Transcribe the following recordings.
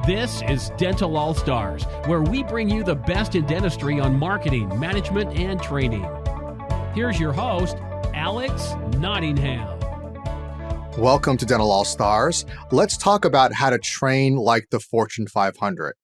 This is Dental All Stars, where we bring you the best in dentistry on marketing, management, and training. Here's your host, Alex Nottingham. Welcome to Dental All Stars. Let's talk about how to train like the Fortune 500.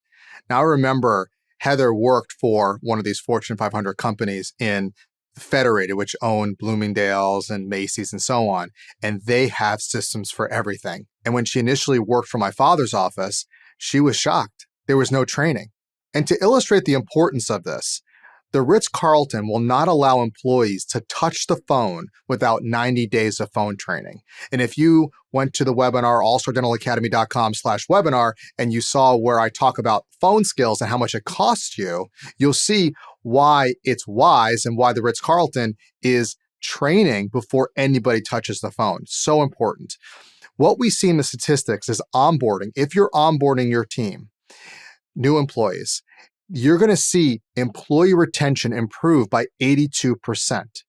Now, remember, Heather worked for one of these Fortune 500 companies in Federated, which own Bloomingdale's and Macy's and so on, and they have systems for everything. And when she initially worked for my father's office, she was shocked. There was no training. And to illustrate the importance of this, the Ritz-Carlton will not allow employees to touch the phone without 90 days of phone training. And if you went to the webinar, allstardentalacademy.com/webinar, and you saw where I talk about phone skills and how much it costs you, you'll see why it's wise and why the Ritz-Carlton is training before anybody touches the phone. So important. What we see in the statistics is onboarding. If you're onboarding your team, new employees, you're going to see employee retention improve by 82%.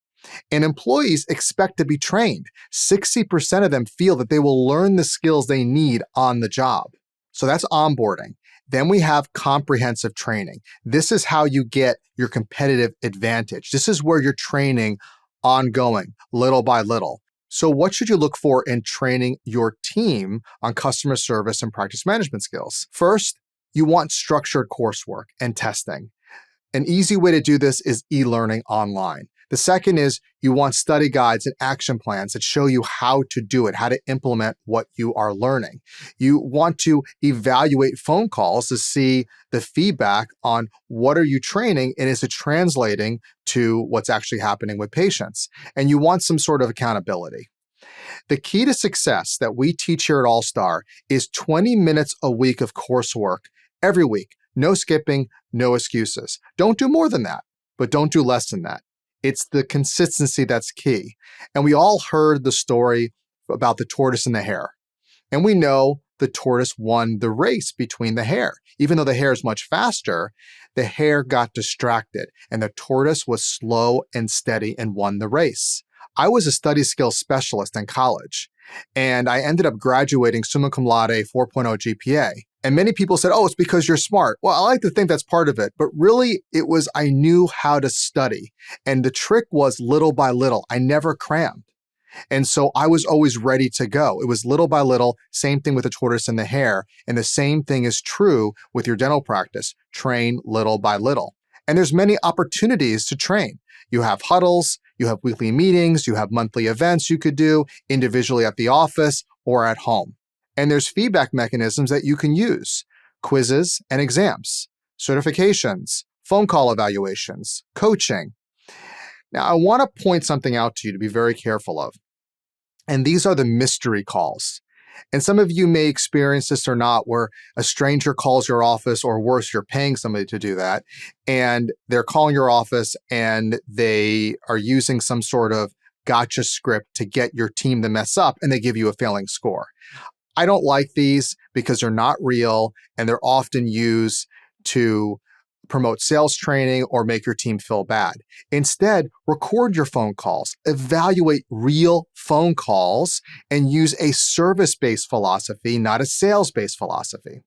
And employees expect to be trained. 60% of them feel that they will learn the skills they need on the job. So that's onboarding. Then we have comprehensive training. This is how you get your competitive advantage. This is where you're training ongoing, little by little. So what should you look for in training your team on customer service and practice management skills? First, you want structured coursework and testing. An easy way to do this is e-learning online. The second is you want study guides and action plans that show you how to do it, how to implement what you are learning. You want to evaluate phone calls to see the feedback on what are you training and is it translating to what's actually happening with patients. And you want some sort of accountability. The key to success that we teach here at All Star is 20 minutes a week of coursework every week. No skipping, no excuses. Don't do more than that, but don't do less than that. It's the consistency that's key. And we all heard the story about the tortoise and the hare. And we know the tortoise won the race between the hare. Even though the hare is much faster, the hare got distracted and the tortoise was slow and steady and won the race. I was a study skills specialist in college, and I ended up graduating summa cum laude 4.0 GPA. And many people said, oh, it's because you're smart. Well, I like to think that's part of it, but really it was I knew how to study. And the trick was little by little. I never crammed. And so I was always ready to go. It was little by little, same thing with the tortoise and the hare. And the same thing is true with your dental practice. Train little by little. And there's many opportunities to train. You have huddles, you have weekly meetings, you have monthly events you could do individually at the office or at home. And there's feedback mechanisms that you can use: quizzes and exams, certifications, phone call evaluations, coaching. Now, I want to point something out to you to be very careful of. And these are the mystery calls. And some of you may experience this or not, where a stranger calls your office, or worse, you're paying somebody to do that, and they're calling your office and they are using some sort of gotcha script to get your team to mess up, and they give you a failing score. I don't like these because they're not real and they're often used to promote sales training or make your team feel bad. Instead, record your phone calls, evaluate real phone calls, and use a service-based philosophy, not a sales-based philosophy.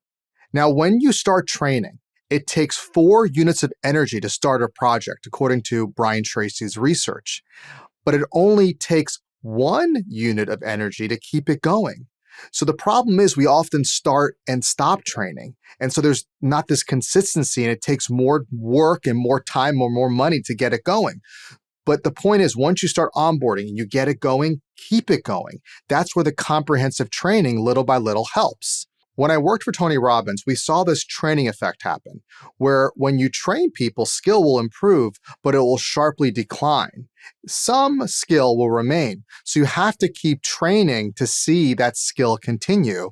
Now, when you start training, it takes 4 units of energy to start a project, according to Brian Tracy's research, but it only takes 1 unit of energy to keep it going. So the problem is we often start and stop training. And so there's not this consistency, and it takes more work and more time or more money to get it going. But the point is, once you start onboarding and you get it going, keep it going. That's where the comprehensive training little by little helps. When I worked for Tony Robbins, we saw this training effect happen, where when you train people, skill will improve, but it will sharply decline. Some skill will remain. So you have to keep training to see that skill continue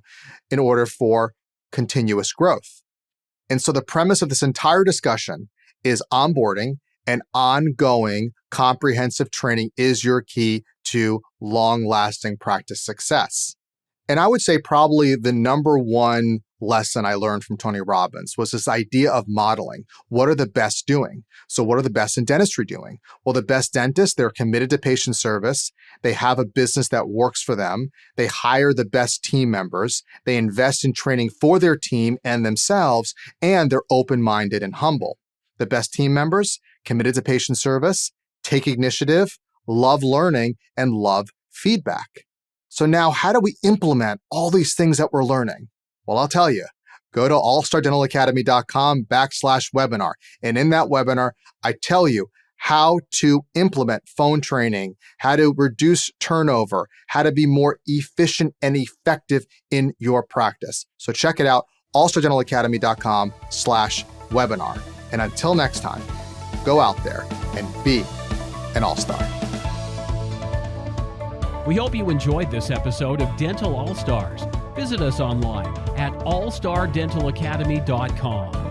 in order for continuous growth. And so the premise of this entire discussion is onboarding and ongoing comprehensive training is your key to long-lasting practice success. And I would say probably the number one lesson I learned from Tony Robbins was this idea of modeling. What are the best doing? So what are the best in dentistry doing? Well, the best dentists, they're committed to patient service. They have a business that works for them. They hire the best team members. They invest in training for their team and themselves, and they're open-minded and humble. The best team members, committed to patient service, take initiative, love learning, and love feedback. So now how do we implement all these things that we're learning? Well, I'll tell you, go to allstardentalacademy.com/webinar. And in that webinar, I tell you how to implement phone training, how to reduce turnover, how to be more efficient and effective in your practice. So check it out, allstardentalacademy.com/webinar. And until next time, go out there and be an all-star. We hope you enjoyed this episode of Dental All-Stars. Visit us online at allstardentalacademy.com.